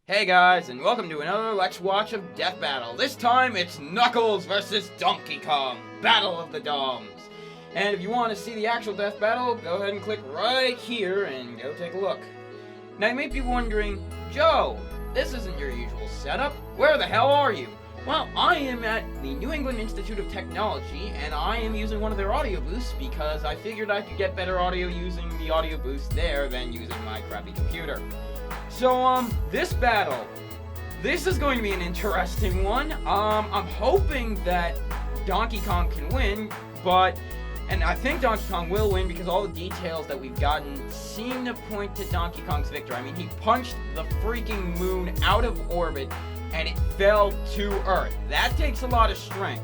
Hey guys, and welcome to another Let's Watch of Death Battle. This time it's Knuckles versus Donkey Kong, Battle of the Doms. And if you want to see the actual death battle, go ahead and click right here and go take a look. Now you may be wondering, Joe, this isn't your usual setup. Where the hell are you? Well, I am at the New England Institute of Technology, and I am using one of their audio booths because I figured I could get better audio using the audio booth there than using my crappy computer. So, this battle, this is going to be an interesting one. I'm hoping that Donkey Kong can win, and I think Donkey Kong will win because all the details that we've gotten seem to point to Donkey Kong's victory. I mean, he punched the freaking moon out of orbit, and it fell to Earth. That takes a lot of strength.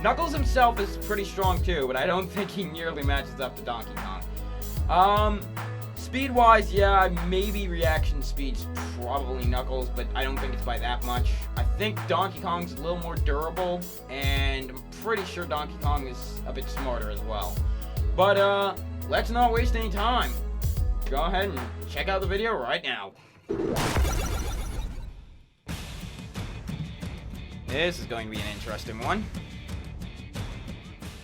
Knuckles himself is pretty strong too, but I don't think he nearly matches up to Donkey Kong. Speed-wise, yeah, maybe reaction speed's probably Knuckles, but I don't think it's by that much. I think Donkey Kong's a little more durable, and I'm pretty sure Donkey Kong is a bit smarter as well. But, let's not waste any time. Go ahead and check out the video right now. This is going to be an interesting one.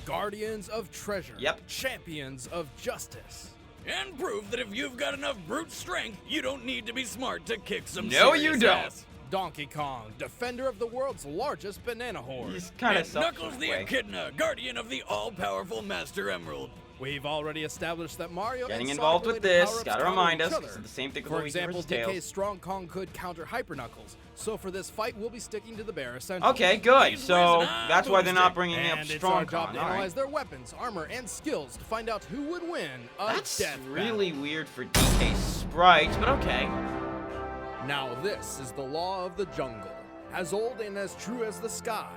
Guardians of treasure. Yep. Champions of justice. And prove that if you've got enough brute strength, you don't need to be smart to kick some No, serious you don't. ass. Donkey Kong, defender of the world's largest banana horde. He's kind of And Knuckles the Echidna, guardian of the all-powerful Master Emerald. We've already established that Mario Getting and involved with Sonic this, power-ups gotta counter remind each us, other. this is the same thing with For Luigi example, versus Tails. DK's Strong Kong could counter Hyper Knuckles. So for this fight, we'll be sticking to the bare essentials. Okay, good. He's So whizzing on that's why they're not boomstick. bringing up And it's Strong our job Kong. to All analyze right. their weapons, armor, and skills to find out who would win a That's death really weird for DK sprites, but okay. battle. Now this is the law of the jungle, as old and as true as the sky.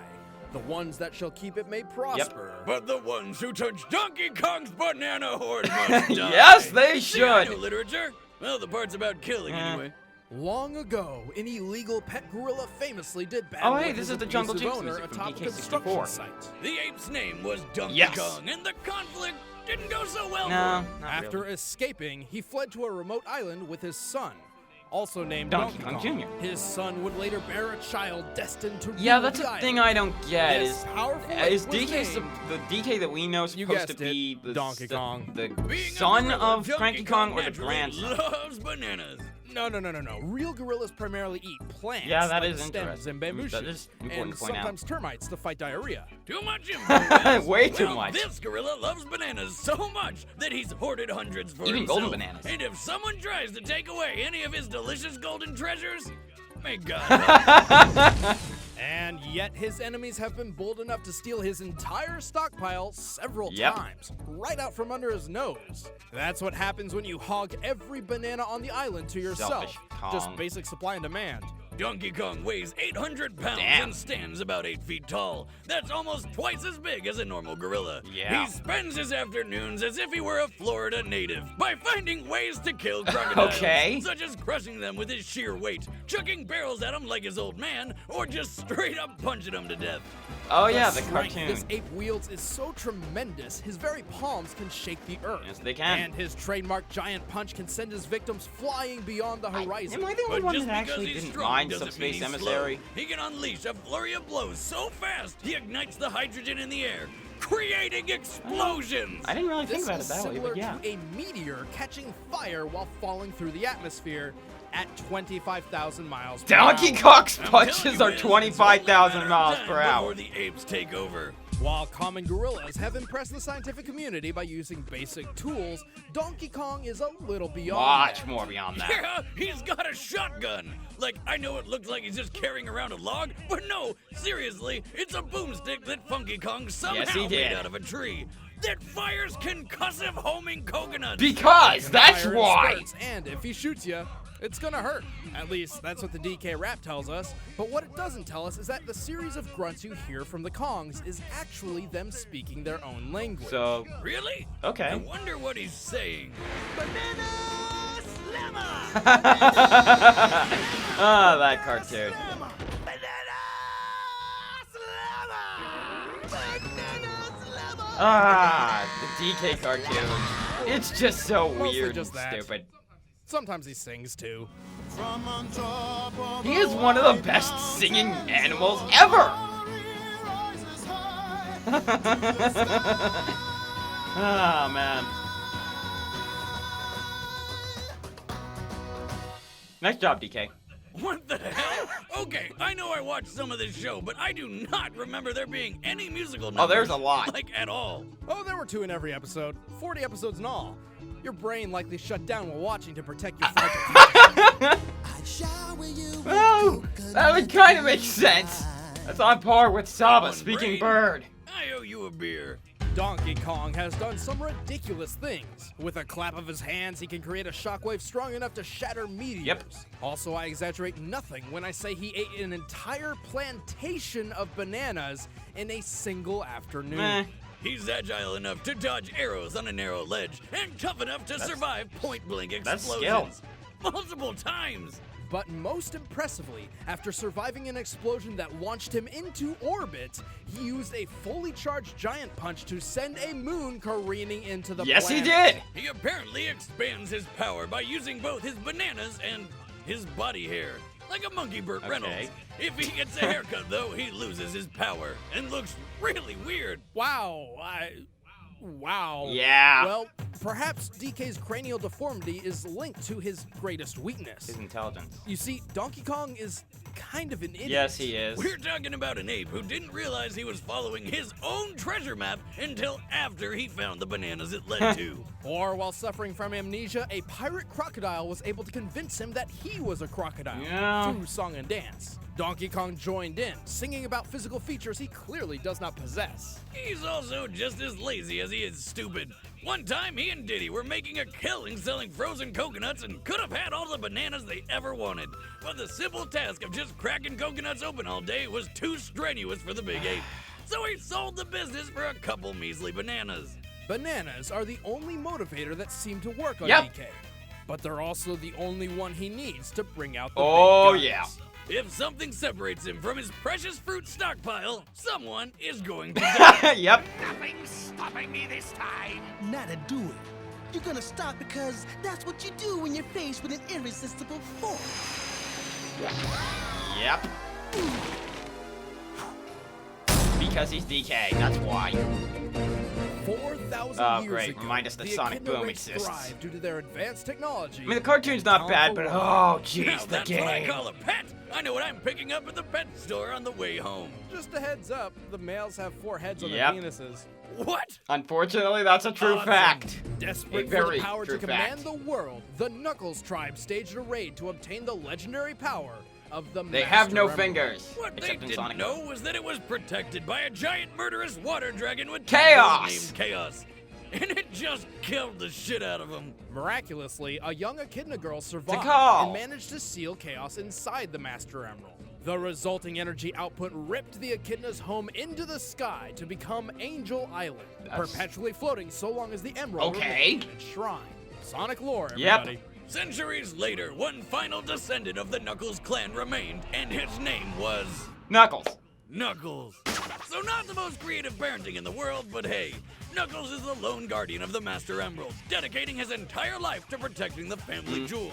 The ones that shall keep it may prosper. But the ones who touch Donkey Kong's banana horde must die. Yes, they See, I should. know literature. Well, the part's about killing anyway. Long ago, an illegal pet gorilla famously did battle Oh, hey, with this his is the Jungle abusive Jinx owner music from atop a DK64. construction site. The ape's name was Donkey Yes. Kong, and the conflict didn't go so well No, for him. not After really. escaping, he fled to a remote island with his son, also named Donkey Donkey Kong Kong. Jr. His son would later bear a child destined to Yeah, rule that's the the thing island. I don't get This is powerful is ape was DK named- the DK that we know is You supposed to guessed it, be the Donkey Kong. the Being a son gorilla, of Donkey Cranky Kong or the naturally grandson? loves bananas. No. Real gorillas primarily eat plants. Yeah, that like is stems interesting. and bamboo That shoots, is important and to point out. sometimes termites to fight diarrhea. Too much info. Way too Well, much. This gorilla loves bananas so much that he's hoarded hundreds for Even himself. golden bananas. And if someone tries to take away any of his delicious golden treasures, may God help. And yet his enemies have been bold enough to steal his entire stockpile several Yep. times, right out from under his nose. That's what happens when you hog every banana on the island to yourself. Selfish Kong. Just basic supply and demand. Donkey Kong weighs 800 pounds Damn. and stands about 8 feet tall. That's almost twice as big as a normal gorilla. Yeah. He spends his afternoons as if he were a Florida native by finding ways to kill crocodiles. Okay. Such as crushing them with his sheer weight, chucking barrels at them like his old man, or just straight up punching them to death. Oh yeah, the strength cartoon. this ape wields is so tremendous, his very palms can shake the earth. Yes, they can. And his trademark giant punch can send his victims flying beyond the horizon. Am I the only But one just that because actually he's didn't strong mind doesn't Subspace mean he's Emissary? slow. He can unleash a flurry of blows so fast he ignites the hydrogen in the air, creating explosions. I didn't really think This about it is that way, similar but yeah. to a meteor catching fire while falling through the atmosphere at 25,000 miles per Donkey hour. Kong's I'm punches telling are you, it's only a 25,000 matter of miles time per hour. Before the apes take over. While common gorillas have impressed the scientific community by using basic tools, Donkey Kong is a little beyond Much that. more beyond that. Yeah, he's got a shotgun. Like, I know it looks like he's just carrying around a log, but no, seriously, it's a boomstick that Funky Kong somehow Yes, he did. made out of a tree that fires concussive homing coconuts. Because that's Fire in why. spurts, and if he shoots you, it's gonna hurt. At least that's what the DK rap tells us. But what it doesn't tell us is that the series of grunts you hear from the Kongs is actually them speaking their own language. So Really? Okay. I wonder what he's saying. Banana Slammer! Ah, that cartoon. Banana Slammer! Banana Slammer! Ah, the DK cartoon. It's just so Mostly weird just and that. stupid. Sometimes he sings too. From on top of He is one of the best singing animals ever! Ah, man. Nice job, DK. What the hell? Okay, I know I watched some of this show, but I do not remember there being any musical numbers. Oh, there's a lot. Like, at all. Oh, there were 2 in every episode. 40 episodes in all. Your brain likely shut down while watching to protect your fragile. Well, that would kind of make sense. That's on par with Saba One speaking brain. bird. I owe you a beer. Donkey Kong has done some ridiculous things. With a clap of his hands, he can create a shockwave strong enough to shatter meteors. Yep. Also, I exaggerate nothing when I say he ate an entire plantation of bananas in a single afternoon. Meh. He's agile enough to dodge arrows on a narrow ledge and tough enough to survive point-blank that's explosions. Multiple times. But most impressively, after surviving an explosion that launched him into orbit, he used a fully charged giant punch to send a moon careening into the Yes, he planet. did. He apparently expands his power by using both his bananas and his body hair. Like a monkey Burt Reynolds. If he gets a haircut, though, he loses his power and looks really weird. Wow, wow. Yeah. Well, perhaps DK's cranial deformity is linked to his greatest weakness. His intelligence. You see, Donkey Kong is kind of an idiot. Yes, he is. We're talking about an ape who didn't realize he was following his own treasure map until after he found the bananas it led to. Or while suffering from amnesia, a pirate crocodile was able to convince him that he was a crocodile Yeah. through song and dance. Donkey Kong joined in, singing about physical features he clearly does not possess. He's also just as lazy as he is stupid. One time, he and Diddy were making a killing selling frozen coconuts and could have had all the bananas they ever wanted. But the simple task of just cracking coconuts open all day was too strenuous for the big ape. So he sold the business for a couple measly bananas. Bananas are the only motivator that seem to work on Yep. DK. But they're also the only one he needs to bring out the Oh, big guns. yeah. If something separates him from his precious fruit stockpile, someone is going to die. Yep. Nothing's stopping me this time. Not to do it. You're gonna stop because that's what you do when you're faced with an irresistible force. Yep. Because he's DK, that's why. 4,000 Oh, years great. ago, Remind us that the Sonic Echidna Boom race exists. thrived due to their advanced technology. I mean, the cartoon's not bad, but oh, Now jeez, the that's what I game. call a pet. I know what I'm picking up at the pet store on the way home. Just a heads up, the males have 4 heads on Yep. their penises. What? Unfortunately, that's a true Awesome. fact. Desperate A for the very power to true command fact. the world, the Knuckles tribe staged a raid to obtain the legendary power of the They Master have no Emerald. fingers. What they Except in didn't Sonic. know was that it was protected by a giant murderous water dragon with Chaos! tentacles named Chaos. And it just killed the shit out of him. Miraculously, a young Echidna girl survived call. and managed to seal Chaos inside the Master Emerald. The resulting energy output ripped the Echidna's home into the sky to become Angel Island, That's- perpetually floating so long as the Emerald Okay. remained in its shrine. Sonic lore, Yep. everybody. Centuries later, one final descendant of the Knuckles clan remained, and his name was Knuckles. Knuckles. So not the most creative parenting in the world, but hey, Knuckles is the lone guardian of the Master Emerald, dedicating his entire life to protecting the family jewel.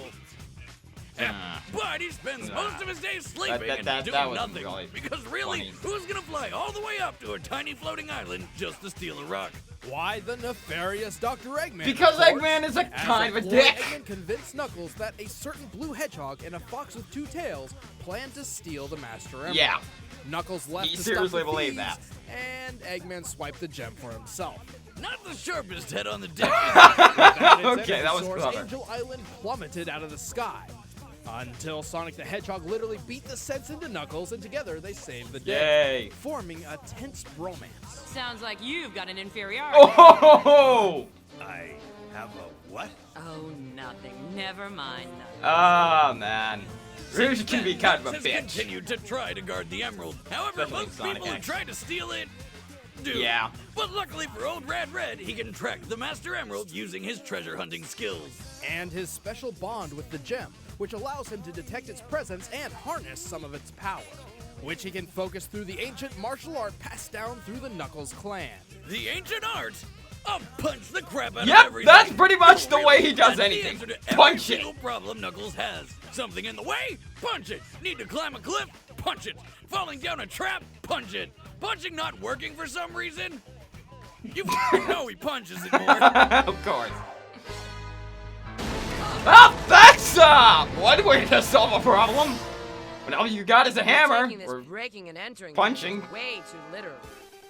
But he spends most of his days sleeping that and doing was nothing. really Because really, funny. who's gonna fly all the way up to a tiny floating island just to steal a rock? Why the nefarious Dr. Eggman? Because of course. Eggman is a As kind of a ploy, dick. Eggman convinced Knuckles that a certain blue hedgehog and a fox with 2 tails planned to steal the Master Emerald. Yeah. Knuckles left He to seriously stop the believed thieves, that. and Eggman swiped the gem for himself. Not the sharpest head on the deck. Without its Okay, that was energy source, clever. Angel Island plummeted out of the sky. Until Sonic the Hedgehog literally beat the sense into Knuckles, and together they saved the day, Yay. forming a tense bromance. Sounds like you've got an inferiority. Oh ho ho ho! I have a what? Oh, nothing. Never mind. Nothing. Ah, man. Rouge can be kind of a has bitch. continued to try to guard the Emerald. However, Especially most Sonic people who X. try to steal it do. Yeah. But luckily for old Rad Red, he can track the Master Emerald using his treasure hunting skills. And his special bond with the gem, which allows him to detect its presence and harness some of its power, which he can focus through the ancient martial art passed down through the Knuckles clan. The ancient art of punch the crap out Yep, of everything. that's pretty much the way he does That's anything. The answer to every Punch it. single problem Knuckles has. something in the way? Punch it. Need to climb a cliff? Punch it. Falling down a trap? Punch it. Punching not working for some reason? You know he punches it more. Of course. Oh, that's one way to solve a problem. When all you got is a hammer. Taking this Or breaking and entering punching. way too literal.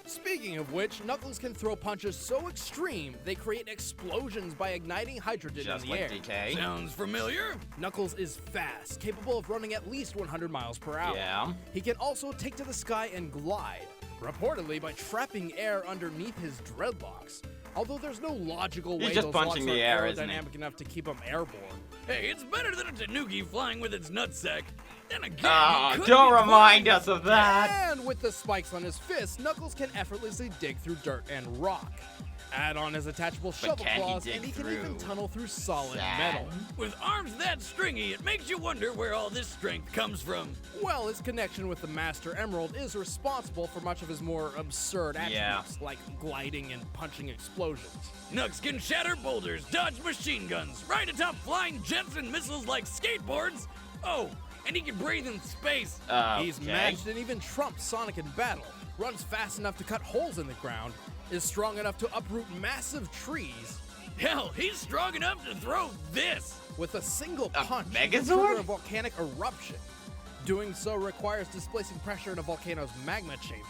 Speaking of which, Knuckles can throw punches so extreme, they create explosions by igniting hydrogen just in the like air. DK. Sounds familiar? Knuckles is fast, capable of running at least 100 miles per hour. Yeah. He can also take to the sky and glide, reportedly by trapping air underneath his dreadlocks. Although there's no logical way He's just those punching locks the are air, isn't he? aerodynamic enough to keep him airborne. Hey, it's better than a tanuki flying with its nutsack. Then again, Oh, he could don't be remind flying- us of that. And with the spikes on his fists, Knuckles can effortlessly dig through dirt and rock. Add on his attachable shovel can he claws, dig and he can even through tunnel through solid sand? metal. With arms that stringy, it makes you wonder where all this strength comes from. Well, his connection with the Master Emerald is responsible for much of his more absurd attributes, like gliding and punching explosions. Nux can shatter boulders, dodge machine guns, ride atop flying jets and missiles like skateboards. Oh, and he can breathe in space. He's matched and even trumps Sonic in battle, runs fast enough to cut holes in the ground, is strong enough to uproot massive trees. Hell, he's strong enough to throw this. With a single A punch, he can Megazord? trigger a volcanic eruption. Doing so requires displacing pressure in a volcano's magma chamber.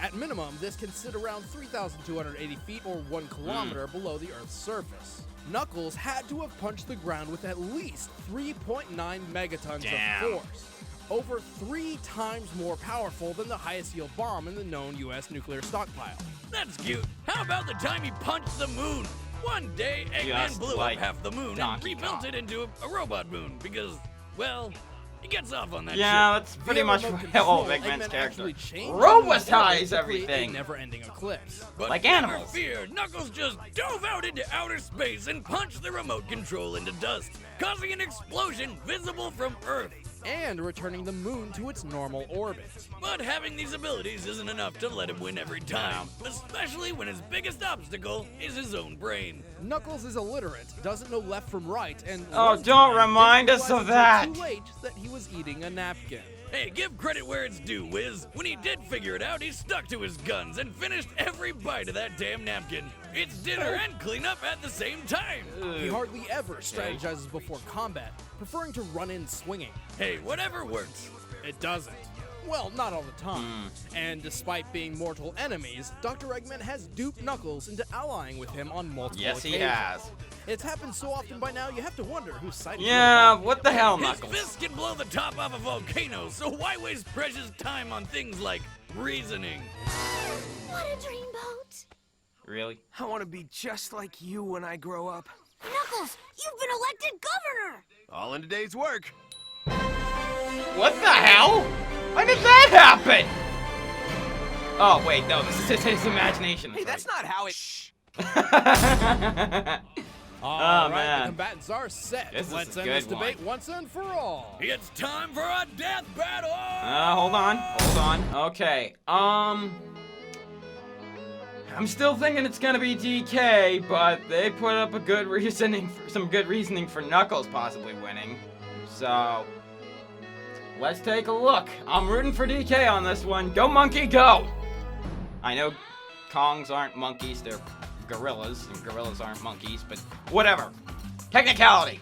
At minimum, this can sit around 3,280 feet or 1 kilometer below the Earth's surface. Knuckles had to have punched the ground with at least 3.9 megatons Damn. of force. Over 3 times more powerful than the highest yield bomb in the known US nuclear stockpile. That's cute. How about the time he punched the moon? One day, Eggman Just blew like up half the moon and Donkey rebuilt Kong. it into a robot moon because, well, he gets off on that Yeah, shit. that's pretty Via much remote how control, Eggman's Eggman character. actually changed Robotize the to create everything. a never-ending eclipse. But like never animals. fear, Knuckles just dove out into outer space and punched the remote control into dust, causing an explosion visible from Earth. And returning the moon to its normal orbit. But having these abilities isn't enough to let him win every time, especially when his biggest obstacle is his own brain. Knuckles is illiterate, doesn't know left from right, and Oh, one don't time remind didn't us realize of until that. Too late that he was eating a napkin. Hey, give credit where it's due, Wiz. When he did figure it out, he stuck to his guns and finished every bite of that damn napkin. It's dinner and cleanup at the same time. He hardly ever strategizes before combat, preferring to run in swinging. Hey, whatever works. It doesn't. Well, not all the time. And despite being mortal enemies, Dr. Eggman has duped Knuckles into allying with him on multiple Yes, he occasions. has. It's happened so often by now, you have to wonder whose side he's Yeah, on. what the hell, His Knuckles? fists can blow the top off a volcano, so why waste precious time on things like reasoning? What a dreamboat! Really? I want to be just like you when I grow up. Knuckles, you've been elected governor! All in a day's work. What the hell? When did that happen? Oh, wait, no, this is just his imagination. Hey, that's not how it. All Oh, right, man. the combatants are set. This is Let's a end good this debate one. once and for all. It's time for a death battle! Hold on. Okay, I'm still thinking it's gonna be DK, but they put up a good reasoning, some good reasoning for Knuckles possibly winning. So, let's take a look. I'm rooting for DK on this one. Go monkey, go! I know Kongs aren't monkeys, they're gorillas, and gorillas aren't monkeys, but whatever. Technicality.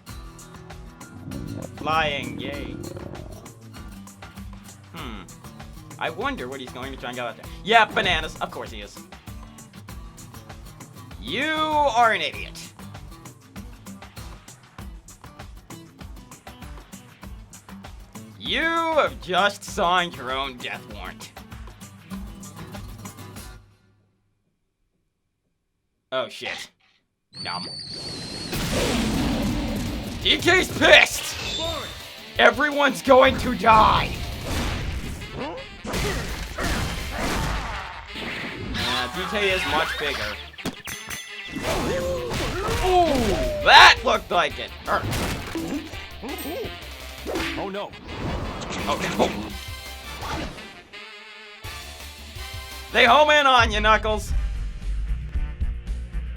Flying, yay. I wonder what he's going to try and go out there. Yeah, bananas. Of course he is. You are an idiot. You have just signed your own death warrant. Oh shit. Numb. DK's pissed! Everyone's going to die! DK is much bigger. Ooh, that looked like it hurt. Oh no. Oh no. They home in on you, Knuckles.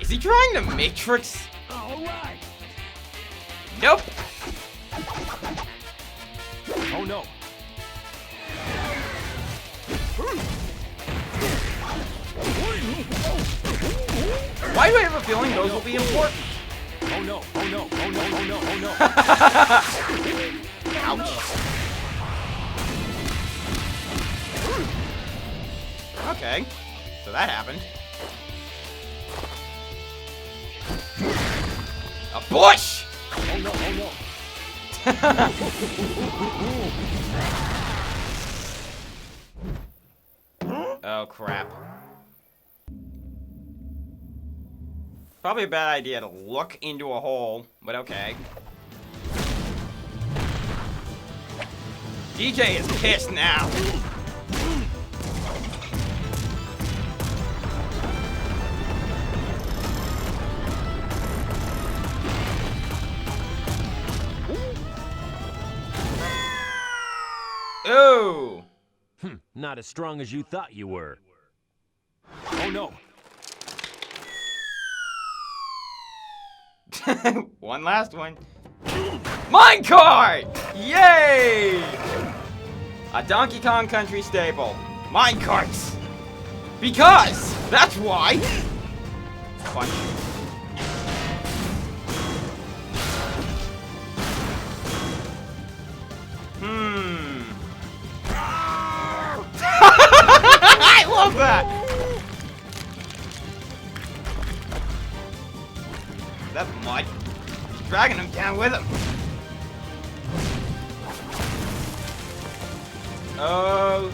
Is he trying to Matrix? All right. Nope. Oh no. Why do I have a feeling those will be important? Oh no. Oh no. Oh no. Oh no. Oh no. Ouch. Okay, so that happened. A bush! Oh no. Oh no. Oh crap. Probably a bad idea to look into a hole, but okay. DJ is pissed now. Ooh. Not as strong as you thought you were. Oh no. One last one. Minecart! Yay! A Donkey Kong Country staple. Minecarts! Because! That's why! Punch. I love that! That mud. He's dragging him down with him. Oh,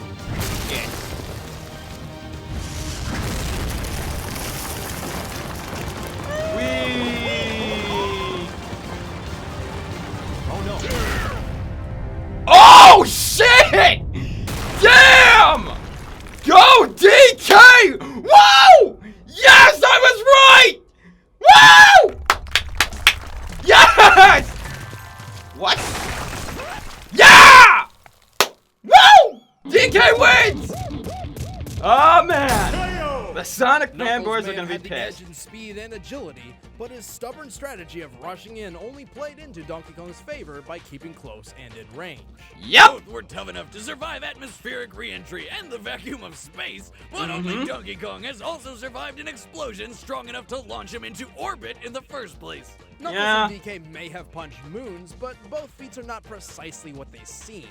shit. Whee! Oh no. Oh, shit! Damn! Go, DK! Whoa! Yes, I was right! Woo! Yes! What? Yeah! Woo! DK wins! Oh man! The Sonic fanboys are gonna be had the edge pissed. in speed and agility, but his stubborn strategy of rushing in only played into Donkey Kong's favor by keeping close and in range. Yep! Both were tough enough to survive atmospheric re-entry and the vacuum of space, but only Donkey Kong has also survived an explosion strong enough to launch him into orbit in the first place. Knuckles Yeah. and DK may have punched moons, but both feats are not precisely what they seem.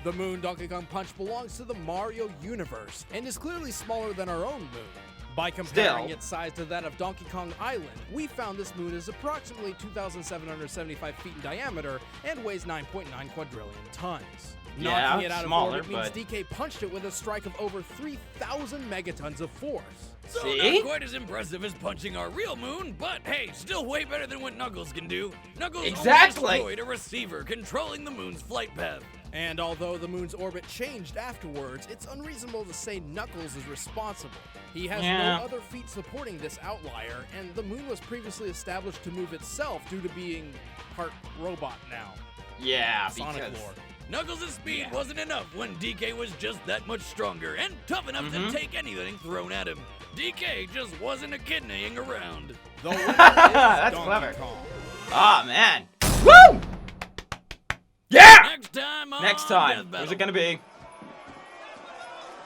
The moon Donkey Kong punched belongs to the Mario universe and is clearly smaller than our own moon. By comparing Still. its size to that of Donkey Kong Island, we found this moon is approximately 2,775 feet in diameter and weighs 9.9 quadrillion tons. Yeah, Knocking it out smaller, of orbit means but- DK punched it with a strike of over 3,000 megatons of force. So See? not quite as impressive as punching our real moon, but hey, still way better than what Knuckles can do. Knuckles Exactly. only destroyed a receiver controlling the moon's flight path. And although the moon's orbit changed afterwards, it's unreasonable to say Knuckles is responsible. He has Yeah. no other feat supporting this outlier, and the moon was previously established to move itself due to being part robot now. Yeah, Sonic because... lore. Knuckles' speed wasn't enough when DK was just that much stronger and tough enough to take anything thrown at him. DK just wasn't a kidneying around. The winner is That's Donkey clever. Kong. Oh man. Woo! Yeah! Next time on Next time. Death Battle. Who's it gonna be?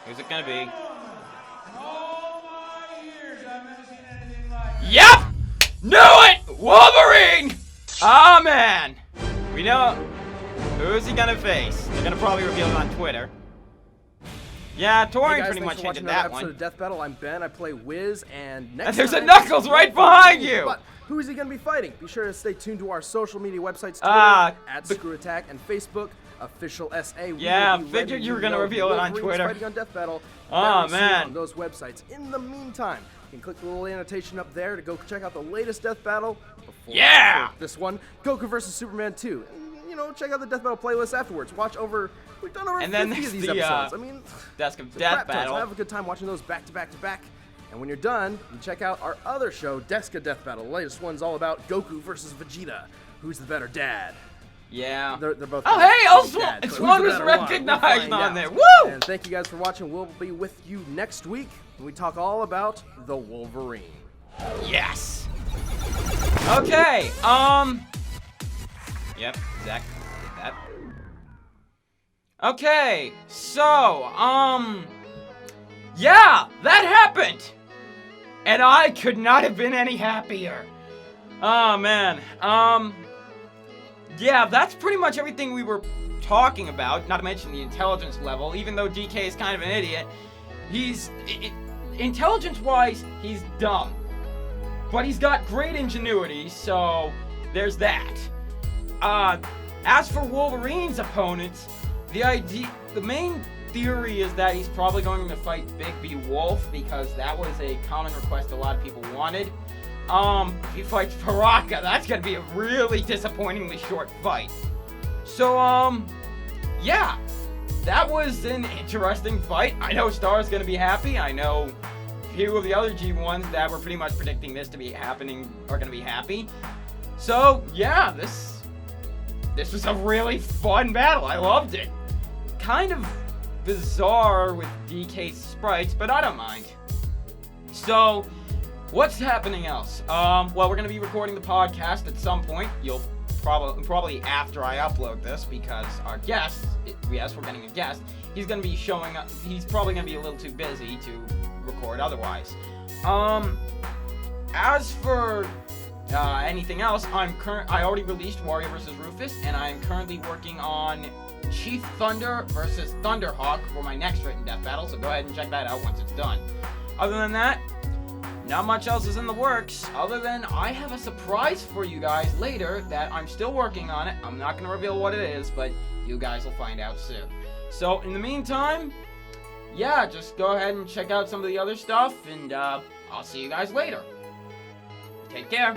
Who's it gonna be? Yep! Knew it! Wolverine! Oh man! We know. Who's he gonna face? They're gonna probably reveal it on Twitter. Yeah, Hey Tori guys, pretty thanks much for watching hinted another that episode one. of Death Battle. I'm Ben. I play Wiz, and next And there's a time, Knuckles right behind you! But who is he going to be fighting? Be sure to stay tuned to our social media websites, Twitter, at ScrewAttack, and Facebook, official SA. We Yeah, will be figured letting you were gonna know reveal it on Wolverine's Twitter. Fighting on Death Battle. Oh, very soon man. On those websites. In the meantime, you can click the little annotation up there to go check out the latest Death Battle. Yeah! before this one, Goku vs. Superman 2. And, you know, check out the Death Battle playlist afterwards. We've done over And then 50 of there's these the, episodes. I mean, Desk of it's a Death crap ton, so Battle. have a good time watching those back to back to back. And when you're done, you check out our other show, Deska Death Battle. The latest one's all about Goku versus Vegeta. Who's the better dad? Yeah. They're both. Oh, kind of hey, also, dads, it's so one who's was the better one? We'll recognized find on out. there. Woo! And thank you guys for watching. We'll be with you next week when we talk all about the Wolverine. Yes. Okay. Yep. Zach did that. Okay, so, yeah, that happened! And I could not have been any happier. Oh, man. Yeah, that's pretty much everything we were talking about, not to mention the intelligence level. Even though DK is kind of an idiot, intelligence-wise, he's dumb. But he's got great ingenuity, so there's that. As for Wolverine's opponents, the main theory is that he's probably going to fight Big B Wolf, because that was a common request a lot of people wanted. If he fights Paraka, that's gonna be a really disappointingly short fight. So, yeah, that was an interesting fight. I know Star's gonna be happy. I know a few of the other G1s that were pretty much predicting this to be happening are gonna be happy. So, yeah, this was a really fun battle. I loved it. Kind of bizarre with DK's sprites, but I don't mind. So, what's happening else? Well, we're going to be recording the podcast at some point. You'll probably after I upload this, because our guest, yes, we're getting a guest, he's going to be showing up. He's probably going to be a little too busy to record otherwise. As for anything else, I already released Wario vs. Rufus, and I'm currently working on Chief Thunder versus Thunderhawk for my next written death battle, so go ahead and check that out once it's done. Other than that, not much else is in the works, other than I have a surprise for you guys later that I'm still working on it. I'm not going to reveal what it is, but you guys will find out soon. So, in the meantime, yeah, just go ahead and check out some of the other stuff, and I'll see you guys later. Take care.